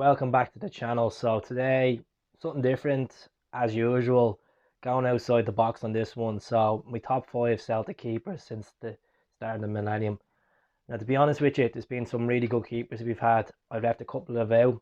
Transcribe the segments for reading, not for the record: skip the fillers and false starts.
Welcome back to the channel. So today, something different as usual, going outside the box on this one. So my top 5 Celtic keepers since the start of the millennium. Now to be honest with you, there's been some really good keepers we've had. I've left a couple of out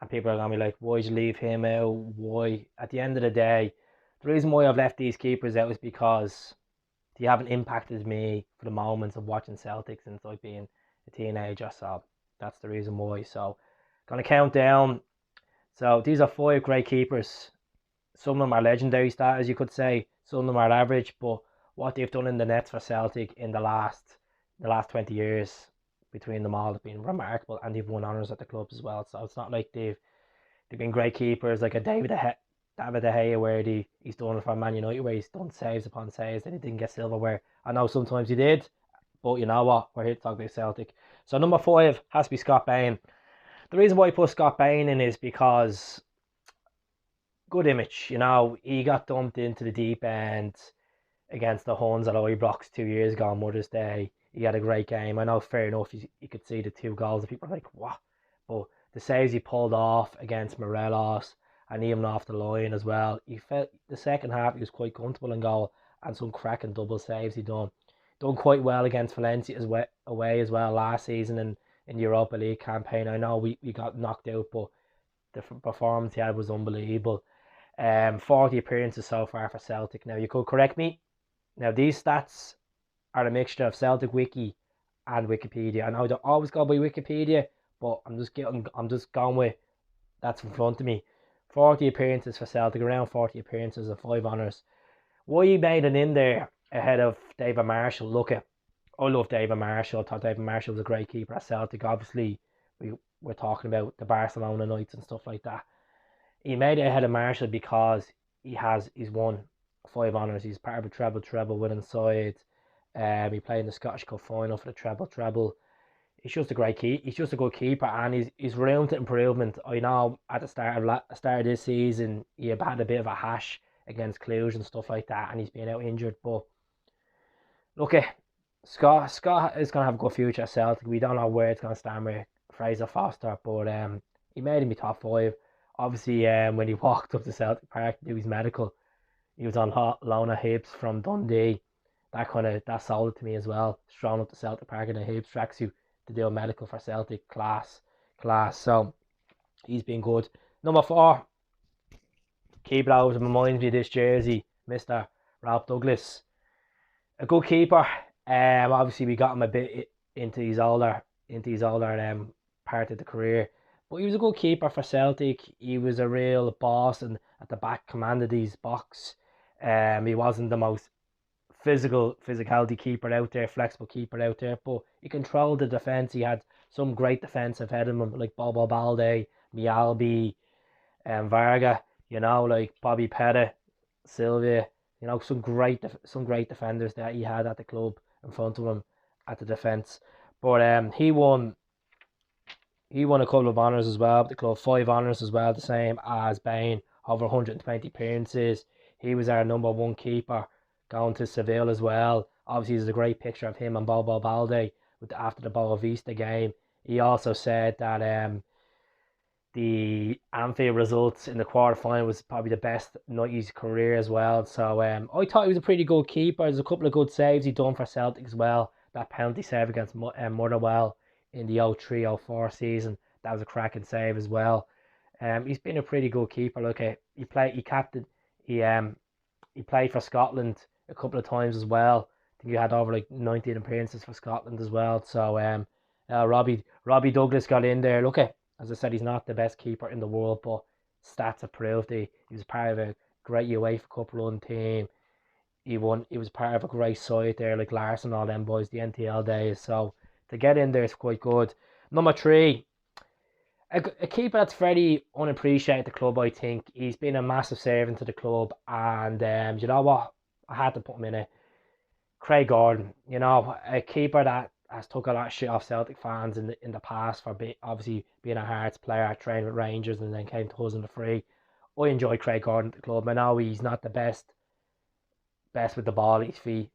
and people are gonna be like, why'd you leave him out? Why? At the end of the day, the reason why I've left these keepers out is because they haven't impacted me for the moments of watching Celtic since I've been a teenager. So that's the reason why. So gonna count down. So these are 5 great keepers. Some of them are legendary starters, you could say. Some of them are average, but what they've done in the nets for Celtic in the last 20 years between them all have been remarkable, and they've won honours at the clubs as well. So it's not like they've been great keepers like a David De Gea, where he's done it for Man United, where he's done saves upon saves and he didn't get silverware. I know sometimes he did, but you know what? We're here to talk about Celtic. So number 5 has to be Scott Bain. The reason why I put Scott Bain in is because good image. He got dumped into the deep end against the Huns at Ibrox 2 years ago on Mother's Day. He had a great game. I know, fair enough, you could see the 2 goals and people are like, what? But the saves he pulled off against Morelos and even off the line as well. He felt the second half he was quite comfortable in goal, and some cracking double saves he done. Done quite well against Valencia away as well last season in the Europa League campaign. I know we got knocked out, but the performance he had was unbelievable. 40 appearances so far for Celtic. Now you could correct me. Now these stats are a mixture of Celtic Wiki and Wikipedia. I know I don't always go by Wikipedia, but I'm just going with that's in front of me. 40 appearances for Celtic, around 40 appearances and 5 honours. Why he made it in there ahead of David Marshall? Look at, I love David Marshall. I thought David Marshall was a great keeper at Celtic. Obviously, we're talking about the Barcelona nights and stuff like that. He made it ahead of Marshall because he's won 5 honours. He's part of a treble winning side. He played in the Scottish Cup final for the treble. He's just a great He's just a good keeper, and he's room to improvement. I know at the start of this season he had a bit of a hash against Cluj and stuff like that, and he's been out injured. But look at Scott is gonna have a good future at Celtic. We don't know where it's gonna stand with Fraser Forster, but he made him be top 5. Obviously, when he walked up to Celtic Park to do his medical, he was on loan of Hibs from Dundee. That sold it to me as well. Strolling up to Celtic Park in a Hibs tracksuit to do a medical for Celtic, class. So he's been good. Number 4, keep it out. Reminds me of this jersey, Mr. Rob Douglas, a good keeper. Obviously we got him a bit into his older part of the career, but he was a good keeper for Celtic. He was a real boss and at the back commanded his box. He wasn't the most physicality keeper out there, flexible keeper out there, but he controlled the defence. He had some great defensive head in him, like Bobo Balde, Mialbi, Varga, like Bobby Pettit, Sylvia, some great defenders that he had at the club in front of him at the defence. But he won a couple of honours as well at the club, 5 honours as well, the same as Bain, over 120 appearances. He was our number 1 keeper going to Seville as well. Obviously, there's a great picture of him and Bobo Balde after the Boavista game. He also said that the Anfield results in the quarterfinal was probably the best night of his career as well. So I thought he was a pretty good keeper. There's a couple of good saves he done for Celtic as well. That penalty save against Motherwell in the 03-04 season, that was a cracking save as well. He's been a pretty good keeper. Look, he played for Scotland a couple of times as well. I think he had over like 19 appearances for Scotland as well. So Robbie Douglas got in there. Look at, as I said, he's not the best keeper in the world, but stats have proved he was part of a great UEFA Cup run team. He was part of a great side there, like Larson, all them boys, the NTL days. So to get in there is quite good. Number 3, a keeper that's very unappreciated at the club, I think. He's been a massive servant to the club, and you know what? I had to put him in it. Craig Gordon, a keeper that has took a lot of shit off Celtic fans in the past for obviously being a Hearts player, trained with Rangers, and then came to us in the free. I enjoy Craig Gordon at the club. I know he's not the best with the ball at his feet.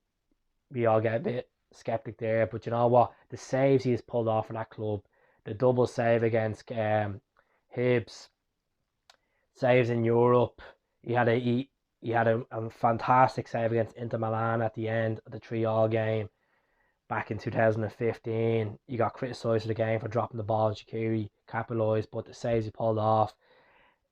We all get a bit skeptic there, but you know what? The saves he has pulled off for that club, the double save against Hibs, saves in Europe. He had a fantastic save against Inter Milan at the end of the 3-3 game back in 2015. He got criticised for the game for dropping the ball, and Shaqiri capitalised, but the saves he pulled off,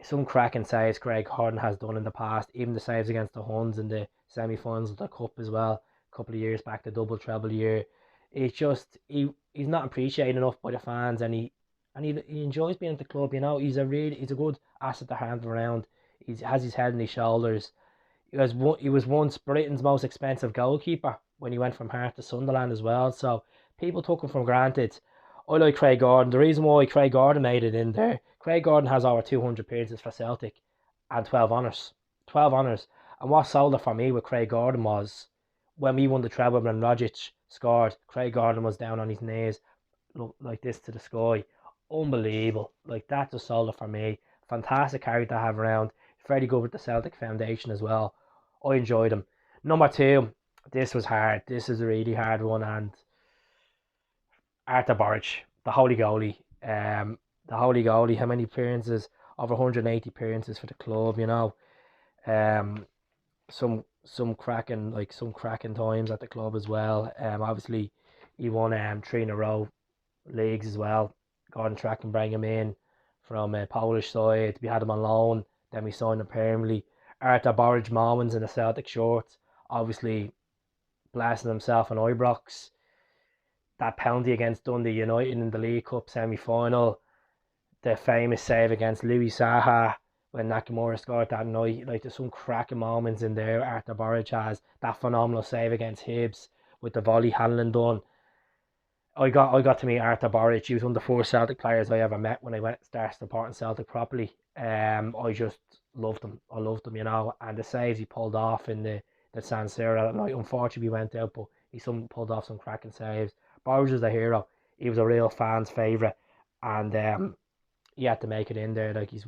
some cracking saves Craig Gordon has done in the past, even the saves against the Huns in the semi-finals of the Cup as well, a couple of years back, the double treble year. It's just he's not appreciated enough by the fans, and he enjoys being at the club. You know, he's a good asset to have around. He has his head on his shoulders. He was once Britain's most expensive goalkeeper when he went from Hearts to Sunderland as well. So people took him for granted. I like Craig Gordon. The reason why Craig Gordon made it in there, Craig Gordon has over 200 appearances for Celtic and 12 honours. 12 honours. And what sold it for me with Craig Gordon was when we won the treble when Rogic scored, Craig Gordon was down on his knees, looked like this to the sky. Unbelievable. Like, that just sold it for me. Fantastic character to have around. Very good with the Celtic Foundation as well. I enjoyed him. Number 2, this was hard. This is a really hard one, and Artur Boruc, the holy goalie. The holy goalie. How many appearances? Over 180 appearances for the club. You know, some cracking times at the club as well. Obviously, he won 3 in a row leagues as well. Gordon Track and bring him in from a Polish side. We had him on loan. Then we signed him permanently. Artur Boruc moments in the Celtic shorts. Obviously, blasting himself on Ibrox. That penalty against Dundee United in the League Cup semi-final. The famous save against Louis Saha when Nakamura scored that night. Like, there's some cracking moments in there. Artur Boruc has that phenomenal save against Hibs with the volley handling done. I got to meet Artur Boruc. He was one of the first Celtic players I ever met when I started supporting Celtic properly. I just loved him. I loved him, you know. And the saves he pulled off in the San Siro that night. Unfortunately, we went out, but he pulled off some cracking saves. Boruc was a hero. He was a real fan's favourite, and he had to make it in there. Like, he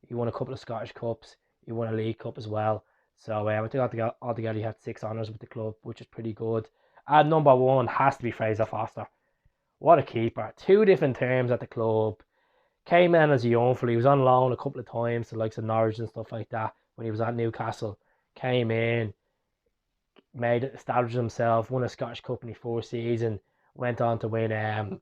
won a couple of Scottish Cups. He won a League Cup as well. So I think altogether he had 6 honours with the club, which is pretty good. And number 1 has to be Fraser Forster. What a keeper. 2 different terms at the club. Came in as a young fella. He was on loan a couple of times to likes of Norwich and stuff like that when he was at Newcastle. Came in, established himself, won a Scottish Cup in his 4th season, went on to win a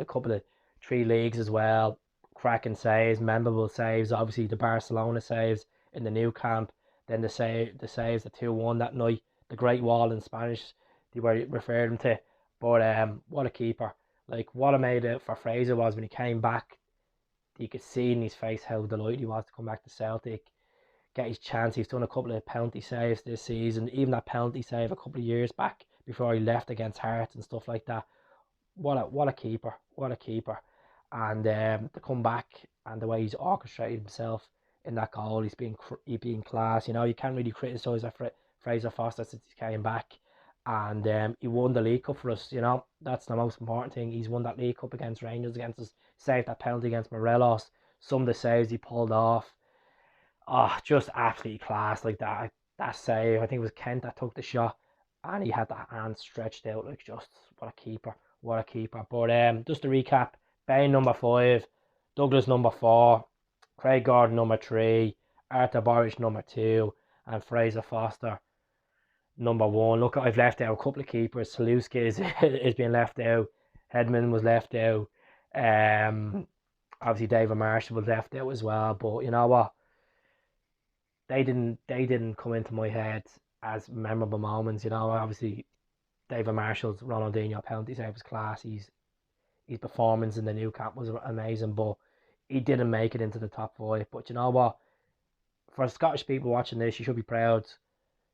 couple of 3 leagues as well. Cracking saves, memorable saves. Obviously the Barcelona saves in the new camp. Then the saves, the 2-1 that night. The Great Wall in Spanish, they were referring to. But what a keeper. Like, what I made it for Fraser was when he came back, you could see in his face how delighted he was to come back to Celtic, get his chance. He's done a couple of penalty saves this season, even that penalty save a couple of years back before he left against Hearts and stuff like that. What a keeper. What a keeper. And to come back and the way he's orchestrated himself in that goal, he's been class. You know, you can't really criticise Fraser Forster since he came back. And he won the League Cup for us, you know. That's the most important thing. He's won that League Cup against Rangers, against us, saved that penalty against Morelos. Some of the saves he pulled off. Oh, just absolutely class. Like, that save, I think it was Kent that took the shot, and he had that hand stretched out. Like, just what a keeper. What a keeper. But just to recap, Bain number 5, Douglas number 4, Craig Gordon number 3, Artur Boruc number 2, and Fraser Forster number 1. Look, I've left out a couple of keepers. Saluska is being left out. Hedman was left out. Obviously David Marshall was left out as well. But you know what? They didn't come into my head as memorable moments. You know, obviously David Marshall's Ronaldinho penalty save was class. His performance in the new camp was amazing, but he didn't make it into the top 5. But you know what? For Scottish people watching this, you should be proud.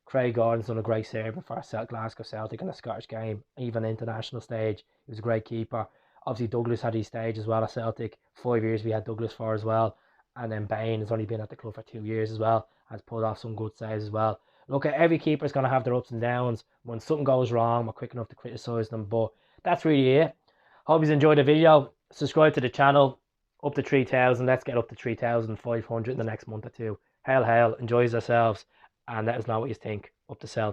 Craig Gordon's done a great service for Glasgow Celtic in the Scottish game, even international stage. He was a great keeper. Obviously, Douglas had his stage as well at Celtic. 5 years we had Douglas for as well. And then Bain has only been at the club for 2 years as well. Has pulled off some good saves as well. Look, every keeper's going to have their ups and downs. When something goes wrong, we're quick enough to criticise them. But that's really it. Hope you enjoyed the video. Subscribe to the channel. Up to 3,000. Let's get up to 3,500 in the next month or two. Hail, enjoy yourselves. And let us know what you think. Up to Celtic.